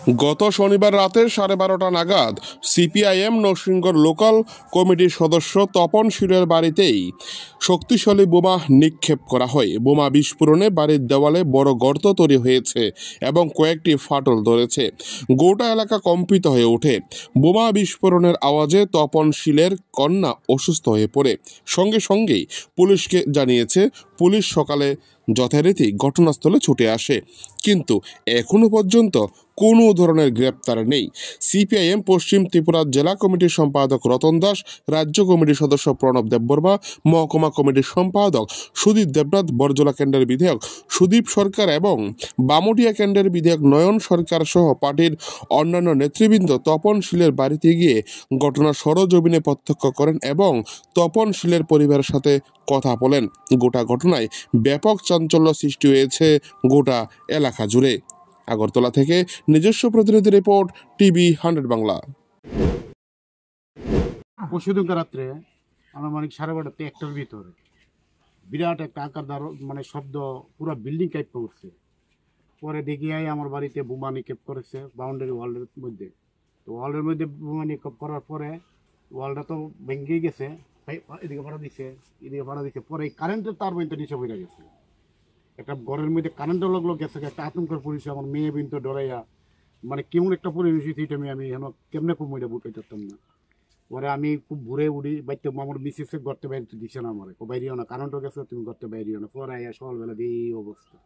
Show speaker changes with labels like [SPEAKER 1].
[SPEAKER 1] গত শনিবার রাতে 12:30 নাগাদ সিপিআইএম নরসিংগড় লোকাল কমিটির সদস্য তপন শীলের বাড়িতেই শক্তিশালী বোমা নিক্ষেপ করা হয়। বোমা বিস্ফোরণে বাড়ির দেওয়ালে বড় গর্ত তৈরি হয়েছে এবং কয়েকটি ফাটল ধরেছে। গোটা এলাকা কম্পিত হয়ে ওঠে। বোমা বিস্ফোরণের আওয়াজে তপন শীলের কন্যা অসুস্থ হয়ে পড়ে। সঙ্গে সঙ্গেই পুলিশকে জানিয়েছে। পুলিশ সকালে যথারীতি ঘটনাস্থলে ছুটে আসে, কিন্তু এখনো পর্যন্ত কোনো ধরনের গ্রেপ্তার নেই। সিপিআইএম পশ্চিম ত্রিপুরা জেলা কমিটির সম্পাদক রতন দাস, রাজ্য কমিটির সদস্য প্রণব দেববর্মা, মহকুমা কমিটির সম্পাদক সুদীপ দেবনাথ, বরজলা কেন্দ্রের বিধায়ক সুদীপ সরকার এবং বামুটিয়া কেন্দ্রের বিধায়ক নয়ন সরকার সহ পার্টির অন্যান্য নেতৃবৃন্দ তপন শীলের বাড়িতে গিয়ে ঘটনার সরজমিনে প্রত্যক্ষ করেন এবং তপন শীলের পরিবারের সাথে কথা বলেন। গোটা ঘটনায় ব্যাপক চাঞ্চল্য সৃষ্টি হয়েছে গোটা এলাকা জুড়ে। আগরতলা থেকে নিজস্ব প্রতিনিধি রিপোর্ট, টিভি 100 বাংলা।
[SPEAKER 2] পরশুদিন রাত্রে আনুমানিক 12:30 একটার ভিতরে বিরাট একটা আকার মানে শব্দ পুরো বিল্ডিং কাইপ করছে। পরে দেখি আমার বাড়িতে বোমা নিক্ষেপ করেছে বাউন্ডারি ওয়ালের মধ্যে। তো ওয়ালের মধ্যে বোমা নিক্ষেপ করার পরে ওয়ালটা তো ভেঙে গেছে, এদিকে ভাড়া দিছে এদিকে ভাড়া দিছে। পরে কারেন্টের তার বইতে নিচে বেড়ে গেছে। একটা ঘরের মধ্যে কারেন্টের লগলো গেছে, একটা আতঙ্কের পরিবেশ। আমার মেয়ে বিনতে ডরাইয়া মানে কেমন একটা পরিবেশ এটা আমি এখন কেমনে খুব মহিলা বুঝতে পারতাম না। পরে আমি খুব ঘুরে উড়ি বাইতে, আমার মিসেসে ঘরতে বাইরে দিছে না, আমার বাইরেও না, কারেন্টও গেছে, তুমি ঘরতে বাইরেও না। পরে সকালবেলা দিয়ে এই অবস্থা।